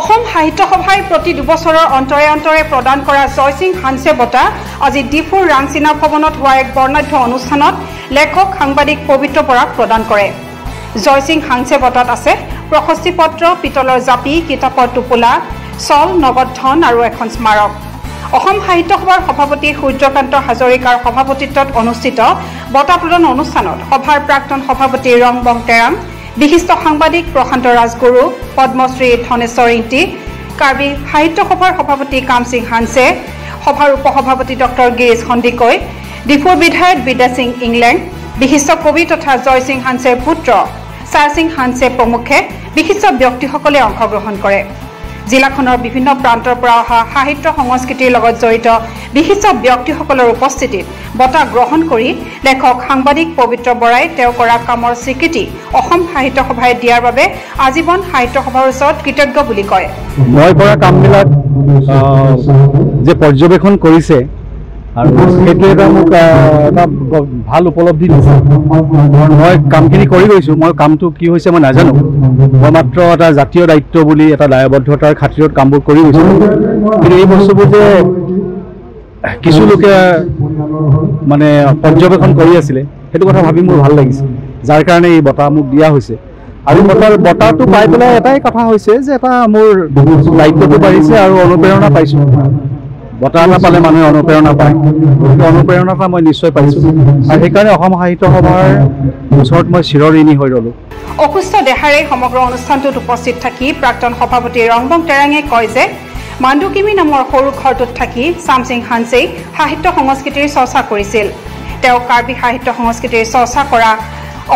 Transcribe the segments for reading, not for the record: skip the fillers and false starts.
অসম সাহিত্য সভাই প্ৰতি দুবছৰৰ অন্তৰে অন্তৰে প্ৰদান কৰা জয়সিং হানছে বঁটা আজি ডিফুৰ ৰাংচিনা ভৱনত হোৱা এক বৰ্ণাঢ্য অনুষ্ঠানত লেখক সাংবাদিক পবিত্ৰ বৰাক প্ৰদান কৰে। জয়সিং হানছে বঁটাত আছে প্ৰশস্তি পত্ৰ, পিতলৰ জাপি, কিতাপৰ টোপোলা, চল, নগদ ধন আৰু এখন স্মাৰক। অসম সাহিত্য সভাৰ সভাপতি সূৰ্যকান্ত হাজৰিকাৰ সভাপতিত্বত অনুষ্ঠিত বঁটা প্ৰদান অনুষ্ঠানত সভাৰ প্ৰাক্তন সভাপতি ৰংবং তেৰাম, বিশিষ্ট সাংবাদিক প্ৰশান্ত ৰাজগুৰু, পদ্মশ্ৰী ধনেশ্বৰ ইণ্টি, কাৰ্বি সাহিত্য সভাৰ সভাপতি কামসিং হানছে, সভাৰ উপসভাপতি ডক্টৰ গিৰিশ সন্দিকৈ, ডিফুৰ বিধায়ক বিদ্যা সিং ইংলেণ্ড, বিশিষ্ট কবি তথা জয়সিং হানছেৰ পুত্ৰ চাৰসিং হানছে প্ৰমুখে বিশিষ্ট ব্যক্তিসকলে অংশগ্ৰহণ কৰে। জিলাখনৰ বিভিন্ন প্ৰান্তৰ পৰা অহা সাহিত্য সংস্কৃতিৰ লগত জড়িত বিশিষ্ট ব্যক্তিসকলৰ উপস্থিতিত বঁটা গ্ৰহণ কৰি লেখক সাংবাদিক পবিত্ৰ বৰাই তেওঁ কৰা কামৰ স্বীকৃতি অসম সাহিত্য সভাই দিয়াৰ বাবে আজীৱন সাহিত্য সভাৰ ওচৰত কৃতজ্ঞ বুলি কয়। মই কৰা কামবিলাক যে পৰ্যবেক্ষণ কৰিছে আৰু সেইটো এটা মোক এটা ভাল উপলব্ধি দিছে। মই কামখিনি কৰি গৈছোঁ, মই কামটো কি হৈছে মই নাজানো, মই মাত্ৰ এটা জাতীয় দায়িত্ব বুলি এটা দায়বদ্ধতাৰ খাতিৰত কামবোৰ কৰি গৈছোঁ। কিন্তু এই বস্তুবোৰ যে কিছু লোকে মানে পৰ্যবেক্ষণ কৰি আছিলে সেইটো কথা ভাবি মোৰ ভাল লাগিছে, যাৰ কাৰণে এই বঁটা মোক দিয়া হৈছে। আৰু বঁটাটো পাই পেলাই এটাই কথা হৈছে যে এটা মোৰ দায়িত্বটো বাঢ়িছে আৰু অনুপ্ৰেৰণা পাইছোঁ। বঁটা এটা পালে মানুহে অনুপ্ৰেৰণা পায়, গতিকে অনুপ্ৰেৰণাটা মই নিশ্চয় পাইছোঁ আৰু সেইকাৰণে অসম সাহিত্য সভাৰ ওচৰত মই চিৰঋণী হৈ ৰ'লোঁ। অসুস্থ দেহাৰে সমগ্ৰ অনুষ্ঠানটোত উপস্থিত থাকি প্ৰাক্তন সভাপতি ৰংবং তেৰাঙে কয় যে মাণ্ডুকিমি নামৰ সৰু ঘৰটোত থাকি চামসিং হানছেই সাহিত্য সংস্কৃতিৰ চৰ্চা কৰিছিল। তেওঁ কাৰ্বি সাহিত্য সংস্কৃতিৰ চৰ্চা কৰা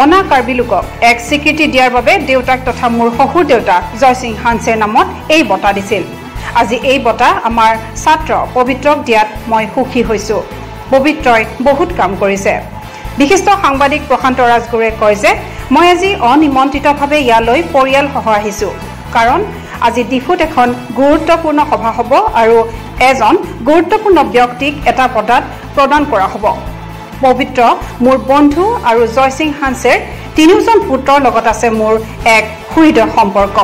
অনা কাৰ্বি লোকক এক স্বীকৃতি দিয়াৰ বাবে দেউতাক তথা মোৰ শহুৰ দেউতা জয়সিং হানছেৰ নামত এই বঁটা দিছিল। আজি এই বঁটা আমাৰ ছাত্ৰ পবিত্ৰক দিয়াত মই সুখী হৈছোঁ। পবিত্ৰই বহুত কাম কৰিছে। বিশিষ্ট সাংবাদিক প্ৰশান্ত ৰাজগুৰুৱে কয় যে মই আজি অনিমন্ত্ৰিতভাৱে ইয়ালৈ পৰিয়ালসহ আহিছোঁ, কাৰণ আজি ডিফুত এখন গুৰুত্বপূৰ্ণ সভা হ'ব আৰু এজন গুৰুত্বপূৰ্ণ ব্যক্তিক এটা বঁটাত প্ৰদান কৰা হ'ব। পবিত্ৰ মোৰ বন্ধু আৰু জয়সিং হানছেৰ তিনিওজন পুত্ৰৰ লগত আছে মোৰ এক সুহৃদয় সম্পৰ্ক।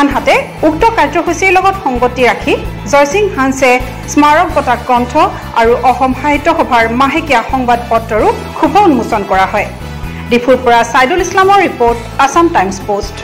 আনহাতে উক্ত কাৰ্যসূচীৰ লগত সংগতি ৰাখি জয়সিং হানছে স্মাৰক বঁটা গ্ৰন্থ আৰু অসম সাহিত্য সভাৰ মাহেকীয়া সংবাদ পত্ৰৰো শুভ উন্মোচন কৰা হয়। ডিফুৰ পৰা ছাইদুল ইছলামৰ ৰিপৰ্ট, আছাম টাইমছ পোষ্ট।